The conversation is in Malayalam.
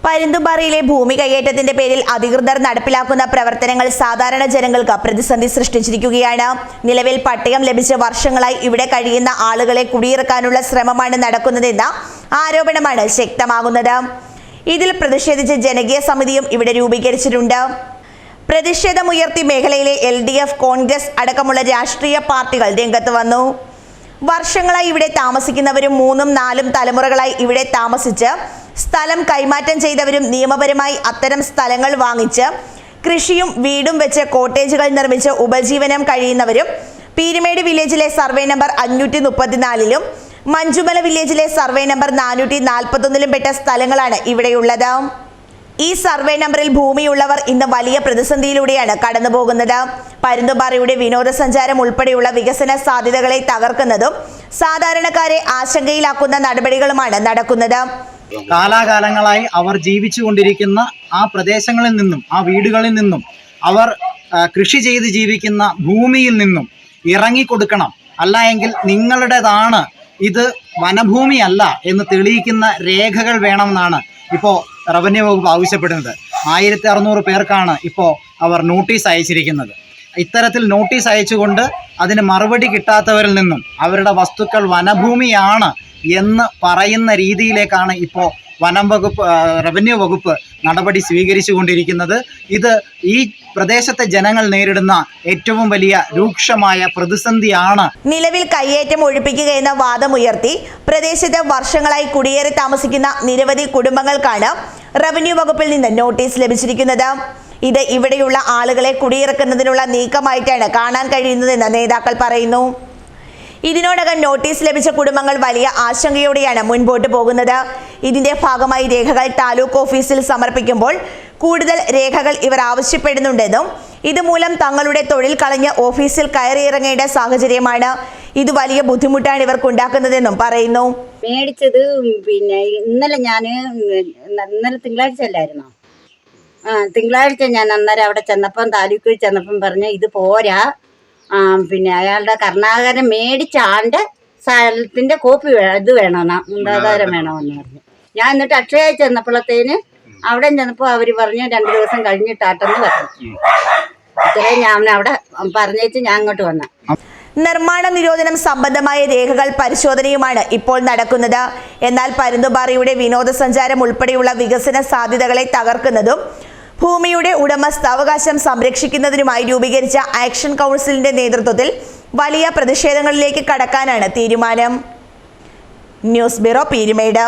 പരുന്തുംപാറയിലെ ഭൂമി കയ്യേറ്റത്തിന്റെ പേരിൽ അധികൃതർ നടപ്പിലാക്കുന്ന പ്രവർത്തനങ്ങൾ സാധാരണ ജനങ്ങൾക്ക് പ്രതിസന്ധി സൃഷ്ടിച്ചിരിക്കുകയാണ്. നിലവിൽ പട്ടയം ലഭിച്ച വർഷങ്ങളായി ഇവിടെ കഴിയുന്ന ആളുകളെ കുടിയിറക്കാനുള്ള ശ്രമമാണ് നടക്കുന്നതെന്ന ആരോപണമാണ് ശക്തമാകുന്നത്. ഇതിൽ പ്രതിഷേധിച്ച് ജനകീയ സമിതിയും ഇവിടെ രൂപീകരിച്ചിട്ടുണ്ട്. പ്രതിഷേധമുയർത്തി മേഖലയിലെ LDF, കോൺഗ്രസ് അടക്കമുള്ള രാഷ്ട്രീയ പാർട്ടികൾ രംഗത്ത് വന്നു. വർഷങ്ങളായി ഇവിടെ താമസിക്കുന്നവരും 3ഉം 4ഉം തലമുറകളായി ഇവിടെ താമസിച്ച് സ്ഥലം കൈമാറ്റം ചെയ്തവരും നിയമപരമായി അത്തരം സ്ഥലങ്ങൾ വാങ്ങിച്ച് കൃഷിയും വീടും വെച്ച് കോട്ടേജുകൾ നിർമ്മിച്ച് ഉപജീവനം കഴിയുന്നവരും പീരുമേട് വില്ലേജിലെ സർവേ നമ്പർ 534ലും മഞ്ചുമല വില്ലേജിലെ സർവേ നമ്പർ 441ലും പെട്ട സ്ഥലങ്ങളാണ് ഇവിടെയുള്ളത്. ഈ സർവേ നമ്പറിൽ ഭൂമിയുള്ളവർ ഇന്ന് വലിയ പ്രതിസന്ധിയിലൂടെയാണ് കടന്നുപോകുന്നത്. പരുന്തുംപാറയുടെ വിനോദസഞ്ചാരം ഉൾപ്പെടെയുള്ള വികസന സാധ്യതകളെ തകർക്കുന്നതും സാധാരണക്കാരെ ആശങ്കയിലാക്കുന്ന നടപടികളുമാണ് നടക്കുന്നത്. കാലാകാലങ്ങളായി അവർ ജീവിച്ചുകൊണ്ടിരിക്കുന്ന ആ പ്രദേശങ്ങളിൽ നിന്നും, ആ വീടുകളിൽ നിന്നും, അവർ കൃഷി ചെയ്ത് ജീവിക്കുന്ന ഭൂമിയിൽ നിന്നും ഇറങ്ങിക്കൊടുക്കണം. അല്ല എങ്കിൽ നിങ്ങളുടേതാണ്, ഇത് വനഭൂമിയല്ല എന്ന് തെളിയിക്കുന്ന രേഖകൾ വേണമെന്നാണ് ഇപ്പോൾ റവന്യൂ വകുപ്പ് ആവശ്യപ്പെടുന്നത്. 1600 പേർക്കാണ് ഇപ്പോൾ അവർ നോട്ടീസ് അയച്ചിരിക്കുന്നത്. ഇത്തരത്തിൽ നോട്ടീസ് അയച്ചുകൊണ്ട് അതിന് മറുപടി കിട്ടാത്തവരിൽ നിന്നും അവരുടെ വസ്തുക്കൾ വനഭൂമിയാണ് എന്ന് പറയുന്ന രീതിയിലേക്കാണ് ഇപ്പോൾ റവന്യൂ വകുപ്പ് നടപടി സ്വീകരിച്ചു കൊണ്ടിരിക്കുന്നത്. ഇത് ഈ പ്രദേശത്തെ ജനങ്ങൾ നേരിടുന്ന ഏറ്റവും വലിയ രൂക്ഷമായ പ്രതിസന്ധിയാണ്. നിലവിൽ കയ്യേറ്റം ഒഴിപ്പിക്കുക എന്ന വാദമുയർത്തി പ്രദേശത്ത് വർഷങ്ങളായി കുടിയേറി താമസിക്കുന്ന നിരവധി കുടുംബങ്ങൾക്കാണ് റവന്യൂ വകുപ്പിൽ നിന്ന് നോട്ടീസ് ലഭിച്ചിരിക്കുന്നത്. ഇത് ഇവിടെയുള്ള ആളുകളെ കുടിയിറക്കുന്നതിനുള്ള നീക്കമായിട്ടാണ് കാണാൻ കഴിയുന്നതെന്ന് നേതാക്കൾ പറയുന്നു. ഇതിനോടകം നോട്ടീസ് ലഭിച്ച കുടുംബങ്ങൾ വലിയ ആശങ്കയോടെയാണ് മുൻപോട്ട് പോകുന്നത്. ഇതിന്റെ ഭാഗമായി രേഖകൾ താലൂക്ക് ഓഫീസിൽ സമർപ്പിക്കുമ്പോൾ കൂടുതൽ രേഖകൾ ഇവർ ആവശ്യപ്പെടുന്നുണ്ടെന്നും ഇതുമൂലം തങ്ങളുടെ തൊഴിൽ കളഞ്ഞ് ഓഫീസിൽ കയറിയിറങ്ങേണ്ട സാഹചര്യമാണ്. ഇത് വലിയ ബുദ്ധിമുട്ടാണ് ഇവർക്കുണ്ടാക്കുന്നതെന്നും പറയുന്നു. മേടിച്ചത് പിന്നെ ഇന്നലെ തിങ്കളാഴ്ച അല്ലായിരുന്നോ? തിങ്കളാഴ്ച ഞാൻ അന്നേരം അവിടെ ചെന്നപ്പം താലൂക്കിൽ ചെന്നപ്പം പറഞ്ഞു ഇത് പോരാ, പിന്നെ അയാളുടെ കർണാകരൻ മേടിച്ച ആളുടെ സ്ഥലത്തിന്റെ കോപ്പി ഇത് വേണമെന്നാ, ആധാരം വേണമെന്ന് പറഞ്ഞു. ഞാൻ എന്നിട്ട് അക്ഷയ ചെന്നപ്പോഴത്തേന് അവിടെ ചെന്നപ്പോൾ അവർ പറഞ്ഞു 2 ദിവസം കഴിഞ്ഞിട്ടാട്ടെന്ന് പറഞ്ഞു. ഇത്രയും ഞാൻ അവിടെ പറഞ്ഞേച്ച് ഞാൻ അങ്ങോട്ട് വന്ന. നിർമ്മാണ നിരോധനം സംബന്ധമായ രേഖകൾ പരിശോധനയുമാണ് ഇപ്പോൾ നടക്കുന്നത്. എന്നാൽ പരുന്തുംപാറയുടെ വിനോദസഞ്ചാരം ഉൾപ്പെടെയുള്ള വികസന സാധ്യതകളെ തകർക്കുന്നതും ഭൂമിയുടെ ഉടമസ്ഥാവകാശം സംരക്ഷിക്കുന്നതിനുമായി രൂപീകരിച്ച ആക്ഷൻ കൗൺസിലിന്റെ നേതൃത്വത്തിൽ വലിയ പ്രതിഷേധങ്ങളിലേക്ക് കടക്കാനാണ് തീരുമാനം. News bureau, Peermade.